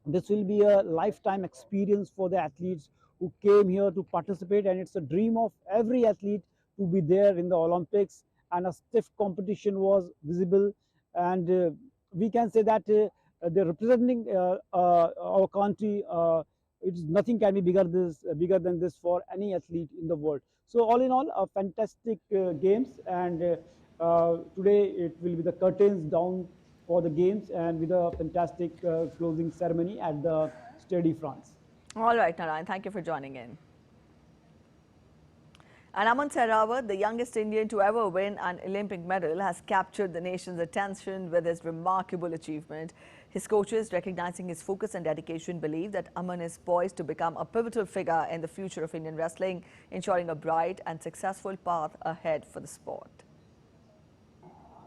this will be a lifetime experience for the athletes who came here to participate, and it's a dream of every athlete to be there in the Olympics, and a stiff competition was visible, and we can say that they're representing our country. Nothing can be bigger than this for any athlete in the world. So all in all, a fantastic games, and today it will be the curtains down for the games, and with a fantastic closing ceremony at the Stade de France.
All right, Narayan, thank you for joining in. And Aman Sehrawat, the youngest Indian to ever win an Olympic medal, has captured the nation's attention with his remarkable achievement. His coaches, recognizing his focus and dedication, believe that Aman is poised to become a pivotal figure in the future of Indian wrestling, ensuring a bright and successful path ahead for the sport.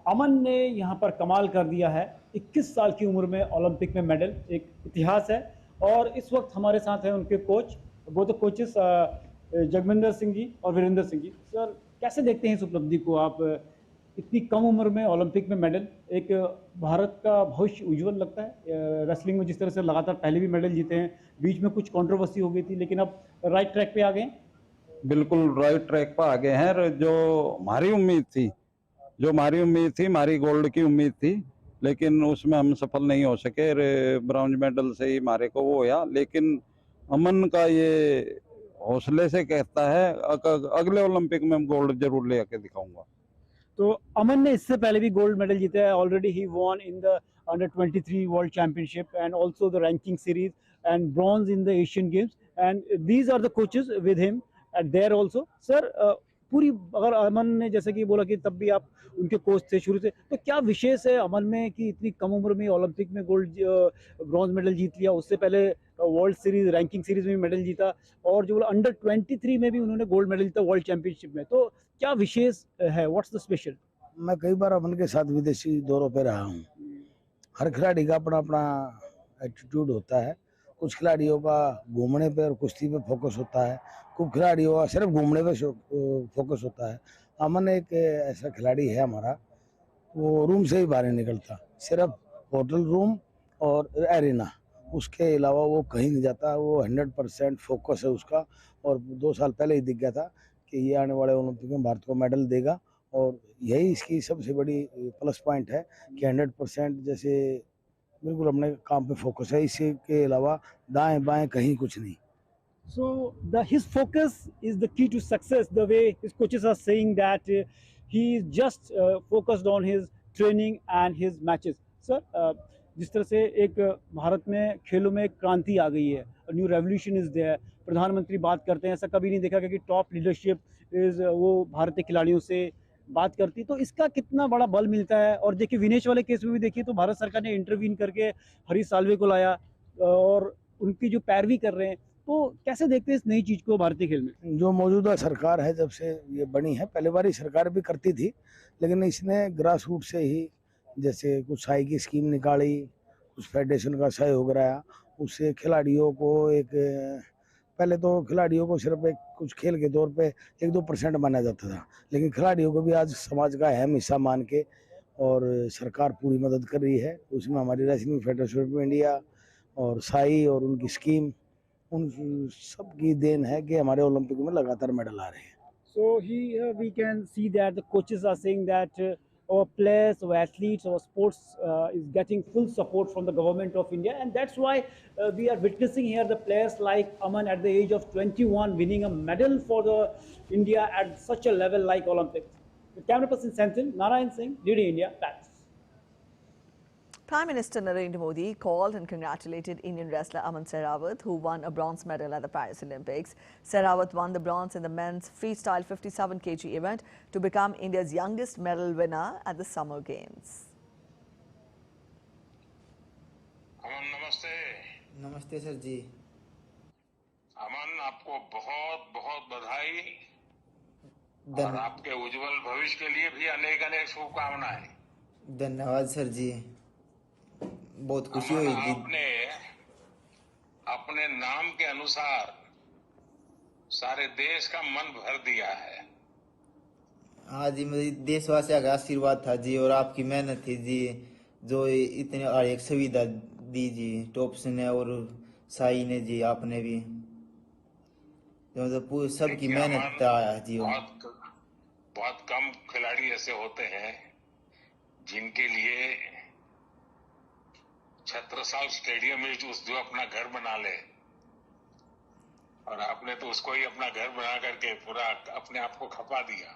अमन ने यहाँ पर कमाल कर दिया है। 21 साल की उम्र में ओलंपिक में मेडल एक इतिहास है। और इस वक्त हमारे साथ हैं उनके कोच, वो तो कोचेस जगविंदर सिंह जी और वीरेंद्र सिंह जी। सर, कैसे देखते हैं इस उपलब्धि को आप? इतनी कम उम्र में ओलंपिक में मेडल, एक भारत का भविष्य उज्जवल लगता है। रेसलिंग में जिस तरह से लगातार पहले भी मेडल जीते हैं, बीच में कुछ कंट्रोवर्सी हो गई थी, लेकिन अब राइट ट्रैक पे आ गए।
बिल्कुल राइट ट्रैक पर आ गए हैं। जो हमारी उम्मीद थी, हमारी गोल्ड की उम्मीद थी, लेकिन उसमें हम सफल नहीं हो सके। ब्रॉन्ज मेडल से ही हमारे को वो होया। लेकिन अमन का ये हौसले से कहता है अगले ओलंपिक में हम गोल्ड जरूर ले आके दिखाऊंगा।
तो अमन ने इससे पहले भी गोल्ड मेडल जीता है। Already he won in the under 23 world championship and also the ranking series and bronze in the Asian Games, and these are the coaches with him at there also. Sir, पूरी अगर अमन ने जैसे कि बोला कि तब भी आप उनके कोच थे शुरू से, तो क्या विशेष है अमन में कि इतनी कम उम्र में ओलंपिक में गोल्ड ब्रॉन्ज मेडल जीत लिया, उससे पहले वर्ल्ड सीरीज रैंकिंग सीरीज में मेडल जीता, और जो अंडर 23 में भी उन्होंने गोल्ड मेडल जीता वर्ल्ड चैंपियनशिप में। तो क्या विशेष है? What's the special?
मैं कई बार अमन के साथ विदेशी दौरों पे रहा हूँ। हर खिलाड़ी का अपना अपना एटीट्यूड होता है। कुछ खिलाड़ियों का घूमने पे और कुश्ती पे फोकस होता है, कुछ खिलाड़ियों का सिर्फ घूमने पे फोकस होता है। अमन एक ऐसा खिलाड़ी है हमारा, वो रूम से ही बाहर नहीं निकलता, सिर्फ होटल रूम और एरिना, उसके अलावा वो कहीं नहीं जाता। वो 100% फोकस है उसका, और 2 साल पहले ही दिख गया था कि ये आने वाले ओलंपिक में भारत को मेडल देगा। और यही इसकी सबसे बड़ी प्लस पॉइंट है कि 100% जैसे बिल्कुल अपने काम पे फोकस है, इसके अलावा दाएं बाएं कहीं कुछ नहीं।
So his focus is the key to success. The way his coaches are saying that he is just focused on his training and his matches. Sir, जिस तरह से एक भारत में खेलों में क्रांति आ गई है, न्यू रेवोल्यूशन इज देयर। प्रधानमंत्री बात करते हैं, ऐसा कभी नहीं देखा कि टॉप लीडरशिप इज वो भारतीय खिलाड़ियों से बात करती, तो इसका कितना बड़ा बल मिलता है। और देखिए विनेश वाले केस में भी देखिए तो भारत सरकार ने इंटरवीन करके हरीश साल्वे को लाया और उनकी जो पैरवी कर रहे हैं। तो कैसे देखते हैं इस नई चीज को भारतीय खेल में?
जो मौजूदा सरकार है जब से ये बनी है, पहले बार ही सरकार भी करती थी, लेकिन इसने ग्रास रूट से ही जैसे कुछ साई की स्कीम निकाली, कुछ फेडरेशन का सहयोग रहा, उससे खिलाड़ियों को एक पहले तो खिलाड़ियों को सिर्फ एक कुछ खेल के तौर पे 1-2% माना जाता था, लेकिन खिलाड़ियों को भी आज समाज का अहम हिस्सा मान के और सरकार पूरी मदद कर रही है। उसमें हमारी रेसलिंग फेडरेशन ऑफ इंडिया और साई और उनकी स्कीम, उन सब की देन है कि हमारे ओलंपिक में लगातार मेडल आ रहे हैं।
So here we can see that the coaches are saying that our players, our athletes, our sports is getting full support from the government of India, and that's why we are witnessing here the players like Aman at the age of 21 winning a medal for the India at such a level like Olympics. The camera person Senthil, Narayan Singh, DD India, Paris.
Prime Minister Narendra Modi called and congratulated Indian wrestler Aman Sehrawat, who won a bronze medal at the Paris Olympics. Sehrawat won the bronze in the men's freestyle 57 kg event to become India's youngest medal winner at the Summer Games.
अमन नमस्ते।
नमस्ते sir जी।
अमन, आपको बहुत बहुत बधाई और आपके उज्जवल भविष्य के लिए भी अनेक अनेक शुभकामनाएं।
धन्यवाद सर जी, बहुत खुशी हुई जी।
आपने अपने नाम के अनुसार सारे देश का मन भर दिया है।
हाँ जी, मेरी देशवासियों का आशीर्वाद था जी, और आपकी मेहनत थी जी, जो इतने और एक सुविधा दी जी टॉप्स ने और साई ने जी, आपने भी तो सबकी मेहनत आया जी।
बहुत कम खिलाड़ी ऐसे होते हैं जिनके लिए छत्रसाल स्टेडियम में जो अपना घर बना ले, और आपने तो उसको ही अपना घर बना करके पूरा अपने आप को खपा दिया।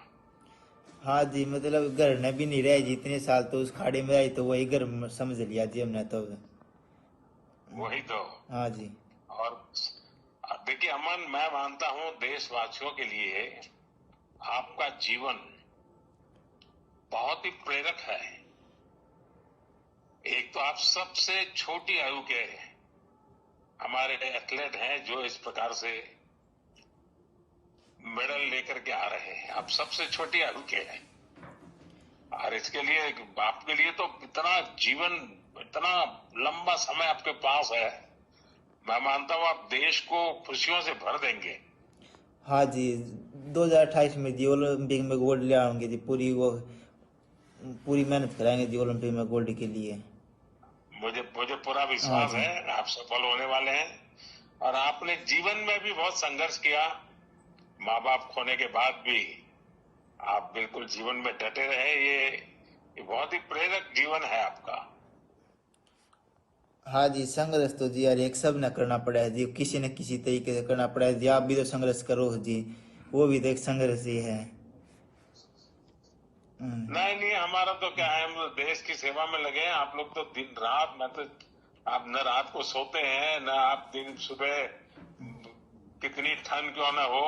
हाँ जी, मतलब घर ने भी नहीं रहे जी इतने साल, तो उस खाड़ी में आई तो वही घर समझ लिया जी हमने तो।
वही तो।
हाँ जी।
और देखिए अमन, मैं मानता हूँ देशवासियों के लिए जीवन बहुत ही प्रेरक है। एक तो आप सबसे छोटी आयु के हमारे एथलीट हैं जो इस प्रकार से मेडल लेकर के आ रहे हैं। आप सबसे छोटी आयु के हैं और इसके लिए आपके लिए तो इतना जीवन, इतना लंबा समय आपके पास है। मैं मानता हूँ आप देश को खुशियों से भर देंगे।
हाँ जी, 2028 में जी ओलंपिक में गोल्ड ले आएंगे जी। पूरी मेहनत कराएंगे जी ओलंपिक में गोल्ड के लिए।
मुझे पूरा विश्वास है आप सफल होने वाले हैं। और आपने जीवन में भी बहुत संघर्ष किया, माँ बाप खोने के बाद भी आप बिल्कुल जीवन में डटे रहे। ये बहुत ही प्रेरक जीवन है आपका।
हाँ जी, संघर्ष तो जी यार एक सब न करना पड़ा है जी, किसी न किसी तरीके से करना पड़ा है जी। आप भी तो संघर्ष करो जी, वो भी तो एक संघर्ष ही है।
नहीं, हमारा तो क्या है, हम तो देश की सेवा में लगे हैं। आप लोग तो दिन रात, मैं तो आप न रात को सोते हैं न आप दिन सुबह, कितनी ठंड क्यों न हो,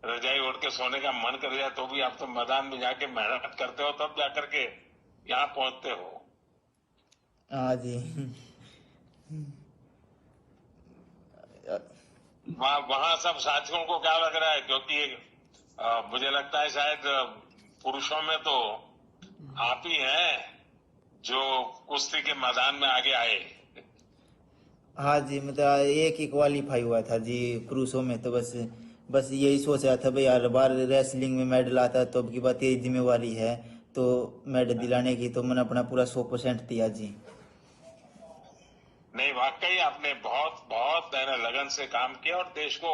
रजाई ओढ़ के सोने का मन कर जाए तो भी आप तो मैदान में जाके मेहनत करते हो, तब जाकर के यहाँ पहुंचते हो।
हाँ जी।
वहाँ सब साथियों को क्या लग रहा है, क्योंकि मुझे लगता है शायद पुरुषों में तो आप ही हैं जो कुश्ती के मैदान में आगे आए।
हाँ जी, मतलब एक ही क्वालिफाई हुआ था जी पुरुषों में, तो बस यही सोच रहा था भाई यार बार रेसलिंग में मेडल आता है तो अब की बात यही जिम्मेवारी है तो मेडल दिलाने की, तो मैंने अपना पूरा 100% दिया जी।
नहीं, वाकई आपने बहुत लगन से काम किया और देश को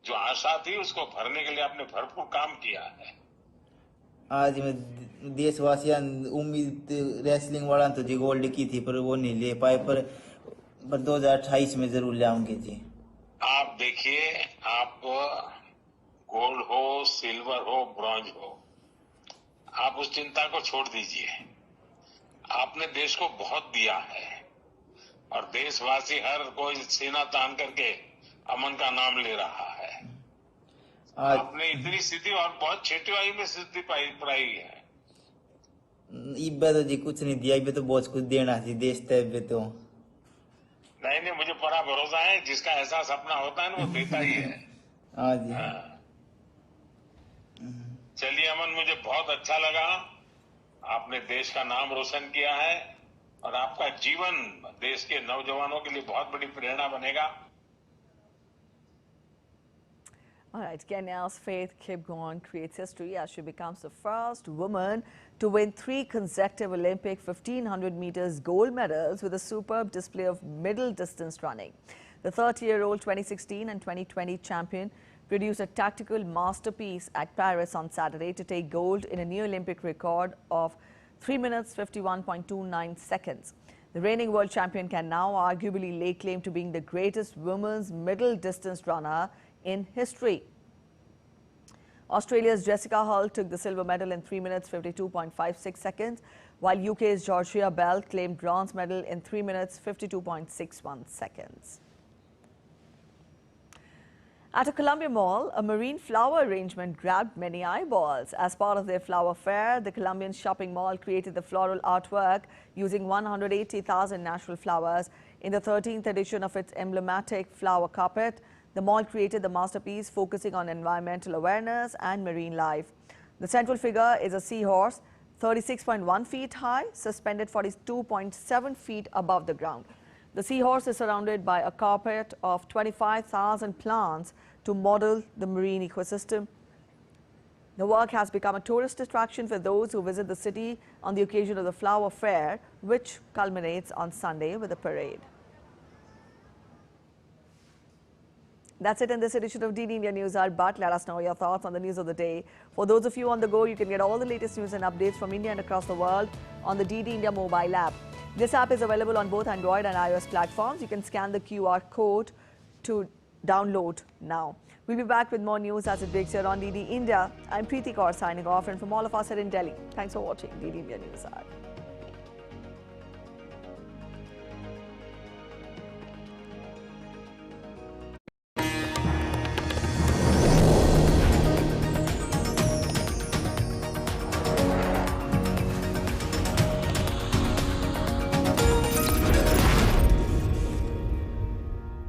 जो आशा थी उसको भरने के लिए आपने भरपूर काम किया है।
आज मैं देशवासियों उम्मीद रेसलिंग वाला तो जी गोल्ड की थी पर वो नहीं ले पाए, पर 2028 में जरूर ले आऊंगे जी।
आप देखिए, आप गोल्ड हो, सिल्वर हो, ब्रॉन्ज हो, आप उस चिंता को छोड़ दीजिए। आपने देश को बहुत दिया है और देशवासी हर कोई सीना तान करके अमन का नाम ले रहा है। आपने इतनी सिद्धि और बहुत छोटी आयु में सिद्धि पाई है।
इब्बे तो जी कुछ नहीं दिया, इब्बे तो बहुत कुछ देना जी देश तब तो।
नहीं, मुझे पूरा भरोसा है, जिसका ऐसा सपना होता है ना वो देता ही है।
हाँ जी।
चलिए अमन, मुझे बहुत अच्छा लगा, आपने देश का नाम रोशन किया है और आपका जीवन देश के नौजवानों के लिए बहुत बड़ी प्रेरणा बनेगा।
All right, Kenya's Faith Kipgon creates history as she becomes the first woman to win 3 consecutive Olympic 1500 meters gold medals with a superb display of middle distance running. The 30-year-old 2016 and 2020 champion produced a tactical masterpiece at Paris on Saturday to take gold in a new Olympic record of 3 minutes 51.29 seconds. The reigning world champion can now arguably lay claim to being the greatest women's middle distance runner in history. Australia's Jessica Hull took the silver medal in 3 minutes 52.56 seconds, while UK's Georgia Bell claimed bronze medal in 3 minutes 52.61 seconds. At a Columbia mall, a marine flower arrangement grabbed many eyeballs. As part of their flower fair, the Columbian shopping mall created the floral artwork using 180,000 natural flowers. In the 13th edition of its emblematic flower carpet, the mall created the masterpiece focusing on environmental awareness and marine life. The central figure is a seahorse, 36.1 feet high, suspended 42.7 feet above the ground. The seahorse is surrounded by a carpet of 25,000 plants to model the marine ecosystem. The work has become a tourist attraction for those who visit the city on the occasion of the flower fair, which culminates on Sunday with a parade. That's it in this edition of DD India News Hour, but let us know your thoughts on the news of the day. For those of you on the go, you can get all the latest news and updates from India and across the world on the DD India mobile app. This app is available on both Android and iOS platforms. You can scan the QR code to download now. We'll be back with more news as it breaks here on DD India. I'm Preeti Kaur signing off, and from all of us here in Delhi, thanks for watching DD India News Hour.